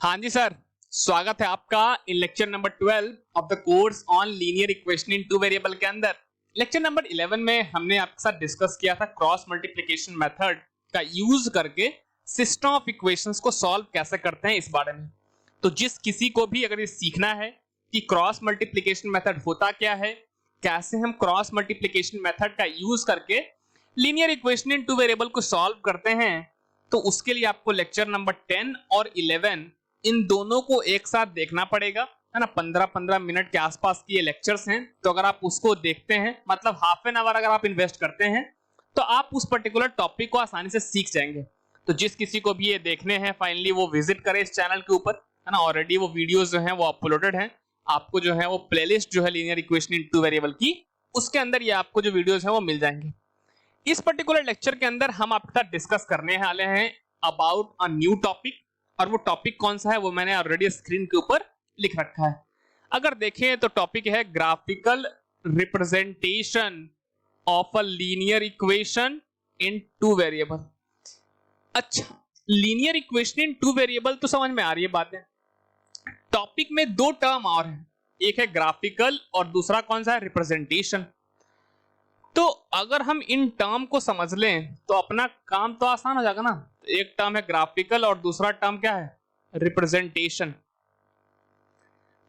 हाँ जी सर, स्वागत है आपका in lecture number 12 of the course on linear equation in two variable के अंदर। लेक्चर नंबर 11 में हमने आपके साथ डिस्कस किया था क्रॉस मल्टीप्लिकेशन मेथड का यूज करके सिस्टम ऑफ इक्वेशंस को सॉल्व कैसे करते हैं इस बारे में। तो जिस किसी को भी अगर ये सीखना है कि क्रॉस मल्टीप्लिकेशन मेथड होता क्या है, कैसे हम क्रॉस मल्टीप्लिकेशन मेथड का यूज करके linear equation in two variable को सॉल्व करते हैं, तो उसके लिए आपको लेक्चर नंबर 10 और 11 इन दोनों को एक साथ देखना पड़ेगा, है ना। 15-15 मिनट के आसपास की ये लेक्चर्स हैं, तो अगर आप उसको देखते हैं, मतलब हाफ एन आवर अगर आप इन्वेस्ट करते हैं, तो आप उस पर्टिकुलर टॉपिक को आसानी से सीख जाएंगे। तो जिस किसी को भी ये देखने हैं, फाइनली वो विजिट करे इस चैनल के ऊपर, है ना। ऑलरेडी वो वीडियोस जो हैं वो अपलोडेड हैं, आपको जो है वो प्लेलिस्ट जो है linear equation in two variable की, उसके अंदर ये आपको जो वीडियोस हैं वो मिल जाएंगे। इस पर्टिकुलर लेक्चर के अंदर हम आपके साथ डिस्कस करने वाले हैं अबाउट अ न्यू टॉपिक, और वो टॉपिक कौन सा है वो मैंने ऑलरेडी स्क्रीन के ऊपर लिख रखा है। अगर देखें तो टॉपिक है graphical representation of a linear equation in two variable. अच्छा, linear equation in two variable तो समझ में आ रही है बातें। टॉपिक में दो टर्म और हैं, एक है ग्राफिकल और दूसरा कौन सा है, रिप्रेजेंटेशन। तो अगर हम इन टर्म को समझ लें तो अपना काम तो आसान हो जाएगा ना। एक टर्म है ग्राफिकल और दूसरा टर्म क्या है, रिप्रेजेंटेशन।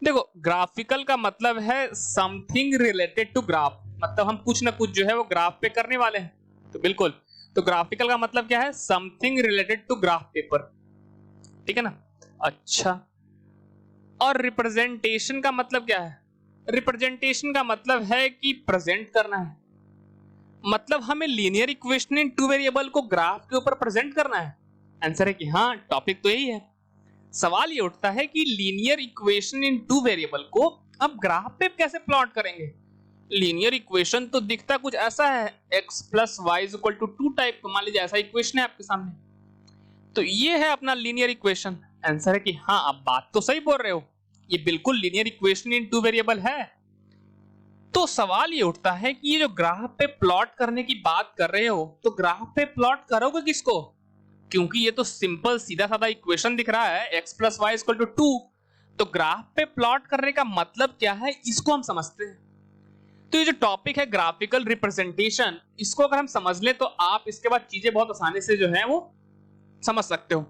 देखो, ग्राफिकल का मतलब है समथिंग रिलेटेड टू ग्राफ, मतलब हम कुछ ना कुछ जो है वो ग्राफ पे करने वाले हैं। तो बिल्कुल, तो ग्राफिकल का मतलब क्या है, something related to graph paper, ठीक है ना। अच्छा, और रिप्रेजेंटेशन का मतलब क्या है, रिप्रेजेंटेशन का मतलब है कि प्रेजेंट करना है, मतलब हमें linear equation in two variable को ग्राफ के ऊपर प्रेजेंट करना है। आंसर है कि हाँ, टॉपिक तो यही है। सवाल ये उठता है कि linear equation in two variable को अब ग्राफ पे कैसे प्लॉट करेंगे। लीनियर इक्वेशन तो दिखता कुछ ऐसा है, x plus Y is equal to 2 type, मान लीजिए ऐसा इक्वेशन है आपके सामने, तो ये है अपना लीनियर इक्वेशन। आंसर है कि हाँ, आप बात तो सही बोल रहे हो, ये बिल्कुल linear equation in two variable है। तो सवाल ये उठता है कि ये जो ग्राफ पे प्लॉट करने की बात कर रहे हो, तो ग्राफ पे प्लॉट करोगे किसको, क्योंकि ये तो सिंपल सीधा साधा इक्वेशन दिख रहा है, x plus Y equal to 2। तो ग्राफ पे प्लॉट करने का मतलब क्या है, इसको हम समझते हैं। तो ये जो टॉपिक है ग्राफिकल रिप्रेजेंटेशन, इसको अगर हम समझ ले तो आप इसके बाद चीजें बहुत आसानी से जो है वो समझ सकते हो।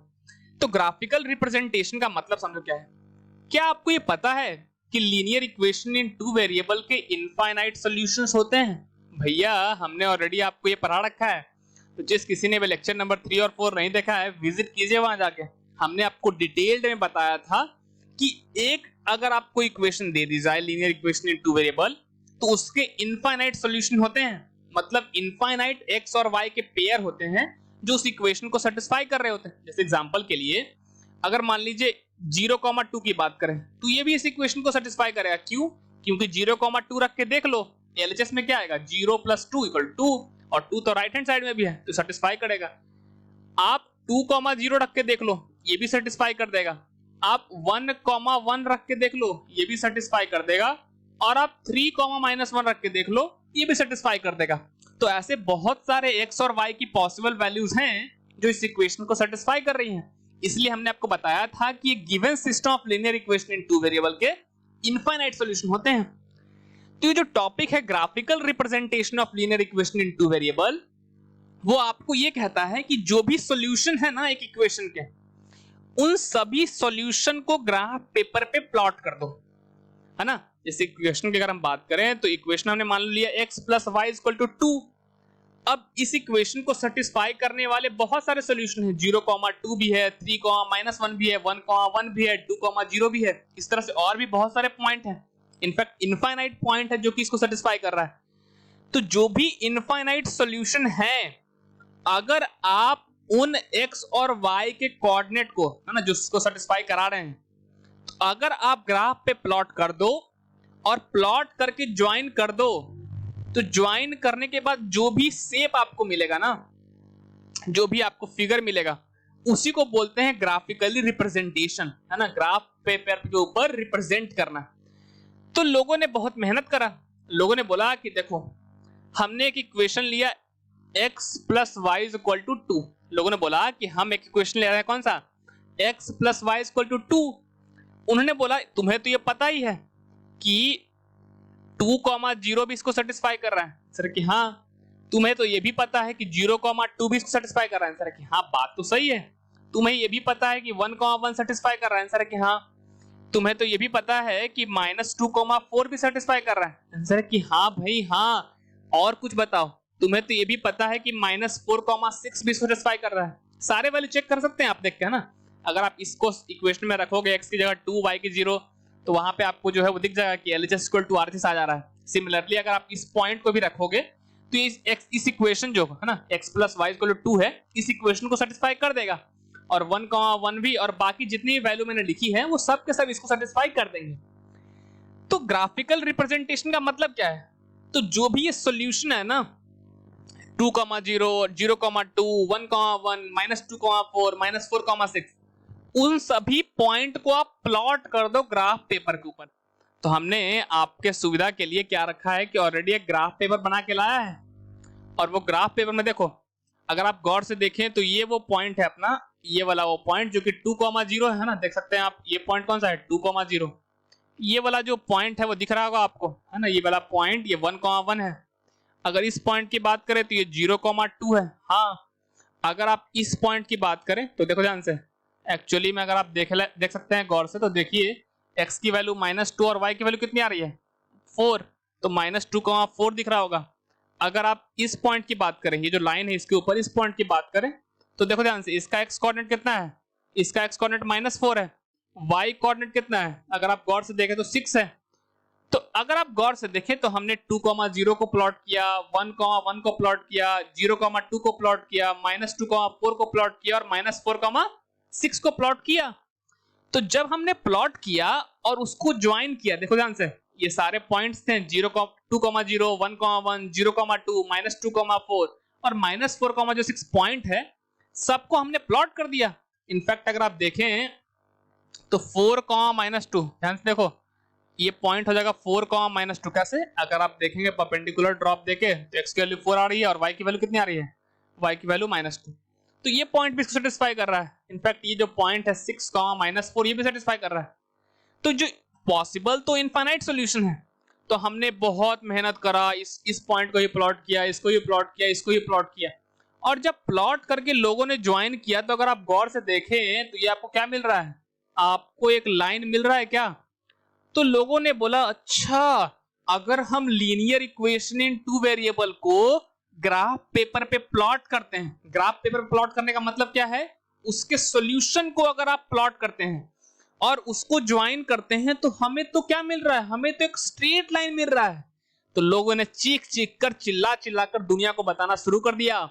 तो ग्राफिकल रिप्रेजेंटेशन का मतलब समझो क्या है। क्या आपको ये पता है कि linear equation in two variable के इनफाइनाइट सॉल्यूशंस होते हैं? भैया, हमने ऑलरेडी आपको ये पढ़ा रखा है। तो जिस किसी ने भी लेक्चर नंबर 3 और 4 नहीं देखा है, विजिट कीजिए वहां जाके। हमने आपको डिटेल्ड में बताया था कि एक अगर आपको इक्वेशन दे दी जाए linear equation in two variable, तो उसके इनफाइनाइट सॉल्यूशन होते हैं, मतलब इनफाइनाइट एक्स और वाई के पेयर होते हैं जो उस इक्वेशन को सेटिस्फाई कर रहे होते हैं। जैसे एग्जांपल के लिए, अगर मान लीजिए 0,2 की बात करें, तो ये भी इस इक्वेशन को सेटिस्फाई करेगा। क्यों? क्योंकि 0,2 रख के देख लो, एलएचएस में क्या आएगा, 0 + 2 = 2, और 2 तो राइट हैंड साइड में भी है, तो सेटिस्फाई करेगा। आप 2,0 रख के देख लो, ये भी सेटिस्फाई कर देगा। आप 1,1 रख के देख लो, ये भी सेटिस्फाई कर देगा। और आप 3,-1 रख के देख लो, ये भी सेटिस्फाई कर देगा। तो ऐसे बहुत सारे x और y की पॉसिबल वैल्यूज हैं जो इस इक्वेशन को सेटिस्फाई कर रही हैं। इसलिए हमने आपको बताया था कि ये given system of linear equation in two variable के इनफाइनाइट सॉल्यूशन होते हैं। तो ये जो टॉपिक है graphical representation of linear equation in two variable, वो आपको ये कहता है कि जो भी सॉल्यूशन है ना एक इक्वेशन के, उन सभी सॉल्यूशन को ग्राफ पेपर पे प्लॉट कर दो, है ना। जैसे इक्वेशन की अगर हम बात करें, तो इक्वेशन हमने मान लिया x plus Y equal to 2। अब इस इक्वेशन को सेटिस्फाई करने वाले बहुत सारे सॉल्यूशन हैं, 0,2 भी है, 3,-1 भी है, 1,1 भी है, 2,0 भी है। इस तरह से और भी बहुत सारे पॉइंट हैं, इनफैक्ट इनफाइनाइट पॉइंट है जो कि इसको सेटिस्फाई कर रहा है। तो जो भी इनफाइनाइट सॉल्यूशन है, अगर आप उन x और y के कोऑर्डिनेट को, है ना, जो इसको सेटिस्फाई करा रहे हैं, तो अगर आप ग्राफ पे प्लॉट कर दो और प्लॉट करके ज्वाइन कर दो, तो ज्वाइन करने के बाद जो भी शेप आपको मिलेगा ना, जो भी आपको फिगर मिलेगा, उसी को बोलते हैं ग्राफिकली रिप्रेजेंटेशन, है ना। ग्राफ पेपर के ऊपर रिप्रेजेंट करना। तो लोगों ने बहुत मेहनत करा, लोगों ने बोला कि देखो, हमने एक इक्वेशन लिया x plus Y is equal to 2। लोगों ने बोला कि हम एक इक्वेशन ले रहे हैं, कौन सा, x plus Y equal to 2। उन्होंने बोला तुम्हें तो ये पता ही है कि 2,0 भी इसको सेटिस्फाई कर रहा है। सर कि हाँ। तुम्हें तो ये भी पता है कि 0,2 भी इसको सेटिस्फाई कर रहा है। सर कि हाँ, बात तो सही है। तुम्हें ये भी पता है कि 1,1 सेटिस्फाई कर रहा है। सर कि हाँ। तुम्हें तो ये भी पता है कि -2,4 भी सेटिस्फाई कर रहा है। आंसर कि हाँ भाई हाँ। और कुछ बताओ। तुम्हें तो ये भी पता है कि -4,6 भी सेटिस्फाई कर रहा है। सारे वैल्यू चेक कर सकते हैं आप देख के, है ना। अगर आप इसको इक्वेशन में रखोगे x की जगह 2 y की 0, तो वहां पे आपको जो है वो दिख जाएगा कि LHS इक्वल टू RHS आ जा रहा है। सिमिलरली अगर आप इस पॉइंट को भी रखोगे तो इस इक्वेशन जो है ना x plus Y equal to 2 है, इस इक्वेशन को सेटिस्फाई कर देगा। और 1,1 भी और बाकी जितनी भी वैल्यू मैंने लिखी है वो सब के सब इसको सेटिस्फाई कर देंगे। तो ग्राफिकल रिप्रेजेंटेशन का मतलब क्या है? तो जो भी ये सॉल्यूशन है ना 2,0, 0,2, 1,1, -2,4, -4,6, उन सभी पॉइंट को आप प्लॉट कर दो ग्राफ पेपर के ऊपर। तो हमने आपके सुविधा के लिए क्या रखा है कि ऑलरेडी एक ग्राफ पेपर बना के लाया है। और वो ग्राफ पेपर में देखो, अगर आप गौर से देखें तो ये वो पॉइंट है अपना, ये वाला वो पॉइंट जो कि 2,0 है ना, देख सकते हैं आप। ये पॉइंट कौन सा है? 2,0। ये वाला जो पॉइंट है वो दिख रहा होगा आपको, है ना। ये वाला पॉइंट ये 1,1 है। अगर इस पॉइंट की बात करें तो ये 0,2 है। हाँ, अगर आप इस पॉइंट की बात करें तो देखो ध्यान से, एक्चुअली में अगर आप देख सकते हैं गौर से, तो देखिए x की वैल्यू -2 और y की वैल्यू कितनी आ रही है? 4। तो -2,4 दिख रहा होगा। अगर आप इस पॉइंट की बात करें, ये जो लाइन है इसके ऊपर, इस पॉइंट की बात करें तो देखो ध्यान से, इसका x कोऑर्डिनेट कितना है? इसका x कोऑर्डिनेट -4 है। y कोऑर्डिनेट कितना है? अगर आप गौर से देखें तो 6 है। तो अगर आप गौर से देखें तो हमने 2,0 को प्लॉट किया, 1,1 को प्लॉट किया, 0,2 को प्लॉट किया, -2,4 को प्लॉट किया और -4,6 को प्लॉट किया। तो जब हमने प्लॉट किया और उसको ज्वाइन किया, देखो ध्यान से, ये सारे पॉइंट्स थे 2,0, 1,1, 0,2, -2,4 और -4,6 पॉइंट है, सबको हमने प्लॉट कर दिया। इनफैक्ट अगर आप देखें तो 4,-2, ध्यान से देखो, ये पॉइंट हो जाएगा 4,-2। कैसे? अगर आप देखेंगे परपेंडिकुलर ड्रॉप देके तो x की वैल्यू 4 आ रही है और y की वैल्यू कितनी आ रही है? y की वैल्यू -2। तो ये पॉइंट भी इसको सेटिस्फाई कर रहा है। इनफैक्ट ये जो पॉइंट है 6,-4 ये भी सेटिस्फाई कर रहा है। तो जो पॉसिबल तो इनफाइनाइट सॉल्यूशन है। तो हमने बहुत मेहनत करा, इस पॉइंट को ही प्लॉट किया, इसको ही प्लॉट किया, इसको ही प्लॉट किया, और जब प्लॉट करके लोगों ने ज्वाइन किया तो अगर आप गौर से देखें तो ये आपको क्या मिल रहा है? आपको एक लाइन मिल रहा है क्या? तो लोगों ने बोला अच्छा, अगर हम लीनियर इक्वेशन इन 2 वेरिएबल को ग्राफ पेपर पे प्लॉट करते हैं, ग्राफ पेपर पे प्लॉट करने का मतलब क्या है? उसके सॉल्यूशन को अगर आप प्लॉट करते हैं और उसको ज्वाइन करते हैं तो हमें तो क्या मिल रहा है? हमें तो एक स्ट्रेट लाइन मिल रहा है। तो लोगों ने चीख चीख कर, चिल्ला चिल्ला कर दुनिया को बताना शुरू कर दिया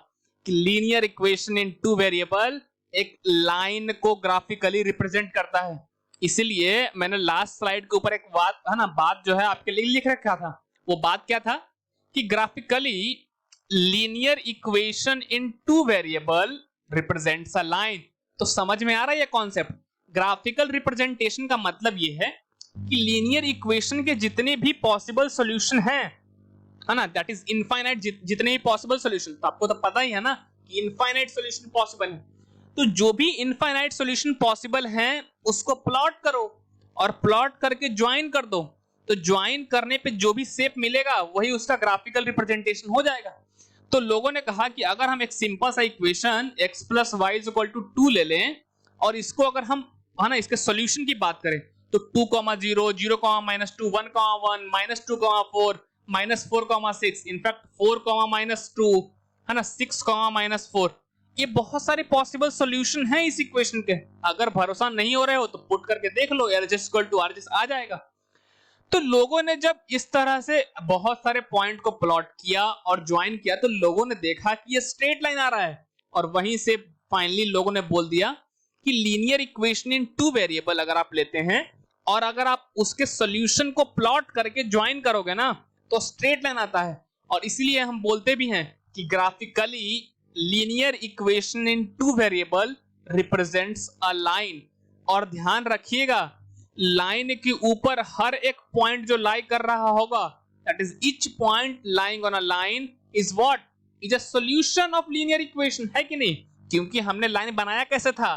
कि लीनियर इक्वेशन इन 2 वेरिएबल एक लाइन को ग्राफिकली रिप्रेजेंट करता है। इसलिए मैंने लास्ट स्लाइड के ऊपर एक बात जो है आपके लिए लिख रखा था। वो बात क्या था कि graphically linear equation in 2 variable represents a line. तो समझ में आ रहा है ये कॉन्सेप्ट? ग्राफिकल रिप्रेजेंटेशन का मतलब ये है कि लीनियर इक्वेशन के जितने भी पॉसिबल सॉल्यूशन हैं, है ना, दैट इज इनफाइनाइट, जितने भी पॉसिबल सॉल्यूशन, तो आपको तो पता ही है ना कि इनफाइनाइट सॉल्यूशन पॉसिबल है। तो जो भी इनफाइनाइट सॉल्यूशन पॉसिबल हैं उसको प्लॉट करो और प्लॉट करके ज्वाइन कर दो। तो ज्वाइन करने पे जो भी शेप मिलेगा वही उसका ग्राफिकल रिप्रेजेंटेशन हो जाएगा। तो लोगों ने कहा कि अगर हम एक सिंपल सा equation x plus Y is equal to 2 ले लें और इसको अगर हम, है ना, इसके सॉल्यूशन की बात करें तो 2,0, 0,-2, 1,1, -2,4, -4,6, इनफैक्ट 4,-2, है ना, 6,-4, ये बहुत सारे पॉसिबल सॉल्यूशन हैं इस इक्वेशन के। अगर भरोसा नहीं हो रहे हो तो पुट करके देख लो, LHS इक्वल टू RHS आ जाएगा। तो लोगों ने जब इस तरह से बहुत सारे पॉइंट को प्लॉट किया और ज्वाइन किया तो लोगों ने देखा कि ये स्ट्रेट लाइन आ रहा है, और वहीं से फाइनली लोगों ने बोल दिया कि लीनियर इक्वेशन इन 2 वेरिएबल अगर आप लेते हैं और अगर आप उसके सॉल्यूशन को प्लॉट करके ज्वाइन करोगे ना तो स्ट्रेट लाइन आता है। और इसलिए हम बोलते भी हैं कि graphically linear equation in 2 variable represents a line. और ध्यान रखिएगा, लाइन के ऊपर हर एक पॉइंट जो लाई कर रहा होगा, that is each point lying on a line is what? Is a solution of linear equation, है कि नहीं? क्योंकि हमने लाइन बनाया कैसे था?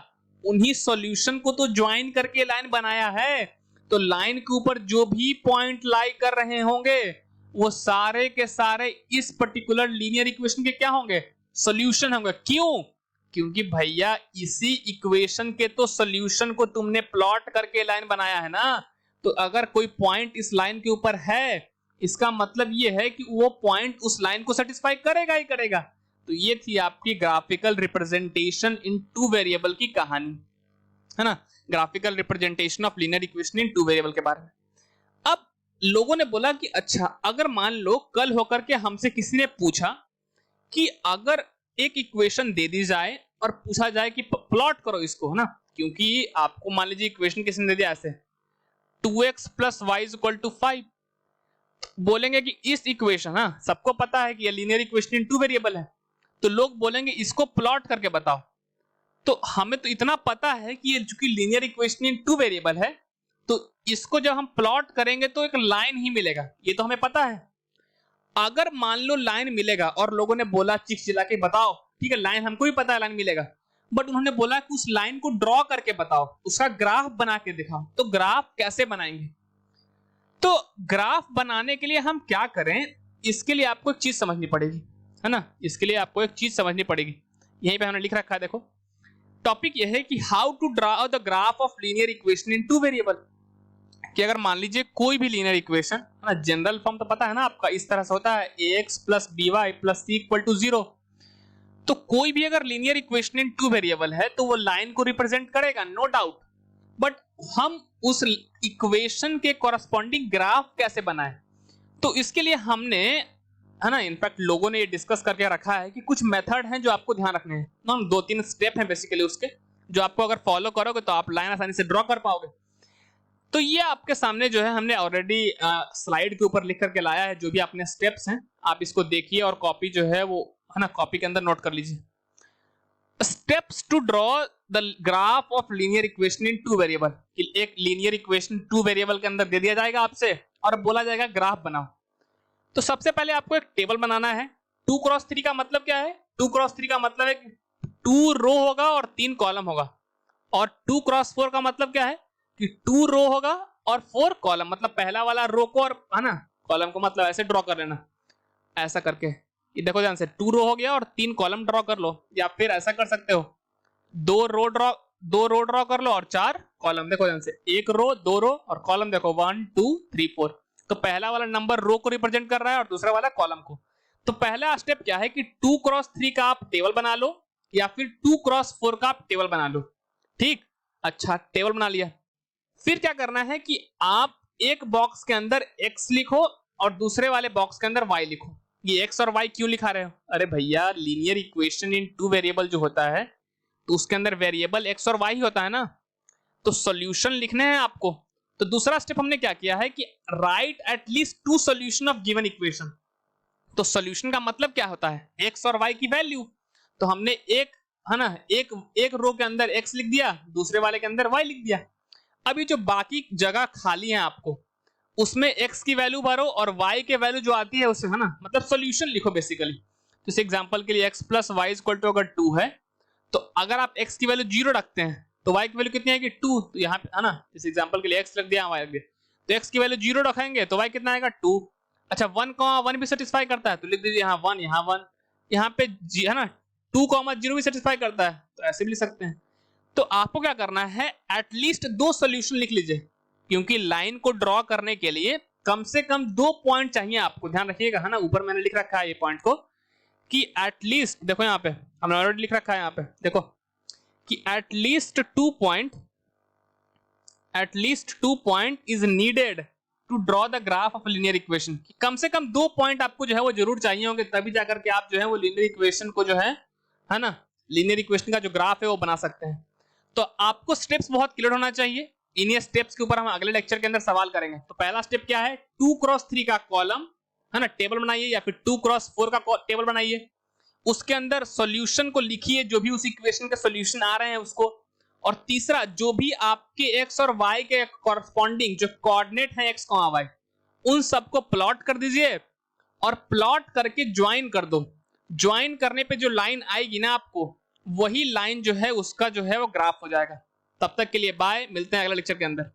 उन्हीं सॉल्यूशन को तो ज्वाइन करके लाइन बनाया है। तो लाइन के ऊपर जो भी पॉइंट लाई कर रहे होंगे वो सारे के सारे इस पर्टिकुलर लीनियर इक्वेशन के क्या होंगे, सॉल्यूशन होंगे। क्यों? क्योंकि भैया इसी इक्वेशन के तो सॉल्यूशन को तुमने प्लॉट करके लाइन बनाया है ना। तो अगर कोई पॉइंट इस लाइन के ऊपर है, इसका मतलब ये है कि वो पॉइंट उस लाइन को सेटिस्फाई करेगा ही करेगा। तो ये थी आपकी graphical representation in two variable की कहानी, है ना, graphical representation of linear equation in two variable के बारे में। अब लोगों ने बोला कि अच्छा, अगर मान लो कल होकर के हमसे किसी ने पूछा कि अगर एक इक्वेशन दे दी जाए और पूछा जाए कि प्लॉट करो इसको, है ना, क्योंकि आपको मान लीजिए इक्वेशन किसने दे दिया ऐसे 2x + y = 5, बोलेंगे कि इस इक्वेशन, हाँ सबको पता है कि ये linear equation in two variable है, तो लोग बोलेंगे इसको प्लॉट करके बताओ। तो हमें तो इतना पता है कि ये चूंकि linear equation in two variable है, तो इसको जब हम प्लॉट करेंगे तो एक लाइन ही मिलेगा, ये तो हमें पता है। अगर मान लो लाइन मिलेगा और लोगों ने बोला चिक चिल्ला के बताओ, ठीक है लाइन हमको भी पता है लाइन मिलेगा, बट उन्होंने बोला कि उस लाइन को ड्रॉ करके बताओ, उसका ग्राफ बना के दिखाओ। तो ग्राफ कैसे बनाएंगे? तो ग्राफ बनाने के लिए हम क्या करें, इसके लिए आपको एक चीज समझनी पड़ेगी, है ना, इसके लिए आपको एक चीज समझनी पड़ेगी। यहीं पे हमने लिख रखा है, देखो टॉपिक यह है कि how to draw the graph of linear equation in two variable. कि अगर मान लीजिए कोई भी लीनियर इक्वेशन, है ना, जनरल फॉर्म तो पता है ना आपका, इस तरह से होता है ax + by + c = 0। तो कोई भी अगर linear equation in two variable है तो वो लाइन को रिप्रेजेंट करेगा, नो डाउट। बट हम उस इक्वेशन के कॉरस्पॉन्डिंग ग्राफ कैसे बनाएं? तो इसके लिए हमने, है ना, इनफैक्ट लोगों ने ये डिस्कस करके रखा है कि कुछ मेथड हैं जो आपको ध्यान रखने हैं ना, 2-3 स्टेप हैं बेसिकली उसके, जो आपको अगर फॉलो करोगे तो आप लाइन आसानी से ड्रॉ कर पाओगे। तो ये आपके सामने जो है हमने ऑलरेडी स्लाइड के ऊपर लिख करके लाया है, जो भी अपने स्टेप्स हैं आप इसको देखिए और कॉपी जो है वो, है ना, कॉपी के अंदर नोट कर लीजिए। Steps to draw the graph of linear equation in two variable. एक लीनियर इक्वेशन टू वेरिएबल के अंदर दे दिया जाएगा आपसे और बोला जाएगा ग्राफ बनाओ। तो सबसे पहले आपको एक टेबल बनाना है। 2x3 का मतलब क्या है? 2x3 का मतलब है कि 2 रो होगा और 3 कॉलम होगा। और 2x4 का मतलब क्या है कि 2 रो होगा और 4 कॉलम, मतलब पहला वाला रो को और, है ना, कॉलम को मतलब ऐसे ड्रॉ कर लेना, ऐसा करके। ये देखो ध्यान से, 2 रो हो गया और 3 कॉलम ड्रॉ कर लो, या फिर ऐसा कर सकते हो 2 रो ड्रॉ कर लो और 4 कॉलम। देखो ध्यान से, 1 रो 2 रो और कॉलम देखो 1 2 3 4। तो पहला वाला नंबर रो को रिप्रेजेंट कर रहा है और दूसरा वाला कॉलम को। तो पहला स्टेप क्या है कि 2x3 का आप टेबल बना लो या फिर 2x4 का आप टेबल बना लो। ठीक, अच्छा टेबल बना लिया। फिर क्या करना है कि आप एक बॉक्स के अंदर x लिखो और दूसरे वाले बॉक्स के अंदर y लिखो। ये x और y क्यों लिखा रहे हो? अरे भैया, linear equation in two variable जो होता है तो उसके अंदर वेरिएबल x और y ही होता है ना, तो सॉल्यूशन लिखने हैं आपको। तो दूसरा स्टेप हमने क्या किया है कि right at least 2 solution of given equation. तो सॉल्यूशन का मतलब क्या होता है? x और y की वैल्यू। तो हमने एक, है ना, एक रो के अंदर x लिख दिया, दूसरे वाले के अंदर y लिख दिया। अभी जो बाकी जगह खाली है आपको, उसमें x की वैल्यू भरो और y के वैल्यू जो आती है उससे, है ना, मतलब सॉल्यूशन लिखो बेसिकली। तो इस एग्जांपल के लिए x + y = अगर 2 है तो अगर आप x की वैल्यू 0 रखते हैं तो y की वैल्यू कितनी आएगी? 2। तो यहाँ पे, है ना, इस एग्जांपल के लिए x रख दिया, y रख दिया, तो x की वैल्यू 0 रखेंगे तो y कितना आएगा? 2। अच्छा 1, 1 भी सेटिस्फाई करता है तो लिख दीजिए यहाँ 1, यहाँ 1, यहाँ पे है ना 2, 0 भी सेटिस्फाई करता है तो ऐसे भी लिख सकते हैं। तो आपको क्या करना है, एटलीस्ट 2 सॉल्यूशन लिख लीजिए, क्योंकि लाइन को ड्रॉ करने के लिए कम से कम 2 पॉइंट चाहिए आपको। ध्यान रखिएगा, है ना, ऊपर मैंने लिख रखा है ये पॉइंट को कि एटलीस्ट, देखो यहाँ पे हमने ऑलरेडी लिख रखा है, यहाँ पे देखो कि at least 2 point is needed to draw the graph of linear equation. कम से कम 2 पॉइंट आपको जो है वो जरूर चाहिए होंगे, तभी जाकर के आप जो है वो लीनियर इक्वेशन को जो है ना, लीनियर इक्वेशन का जो ग्राफ है वो बना सकते हैं। तो आपको स्टेप्स बहुत क्लियर होना चाहिए। इन्हीं स्टेप्स के ऊपर हम अगले लेक्चर के अंदर सवाल करेंगे। तो पहला स्टेप क्या है? 2x3 का कॉलम, है ना, टेबल बनाइए, या फिर 2x4 का टेबल बनाइए। उसके अंदर सॉल्यूशन को लिखिए, जो भी उस इक्वेशन के सॉल्यूशन आ रहे हैं उसको। और तीसरा, जो भी आपके x और y के कॉरस्पॉन्डिंग जो कोऑर्डिनेट है x, y, उन सबको प्लॉट कर दीजिए और प्लॉट करके ज्वाइन कर दो। ज्वाइन करने पे जो लाइन आएगी ना आपको, वही लाइन जो है उसका जो है वो ग्राफ हो जाएगा। तब तक के लिए बाय, मिलते हैं अगले लेक्चर के अंदर।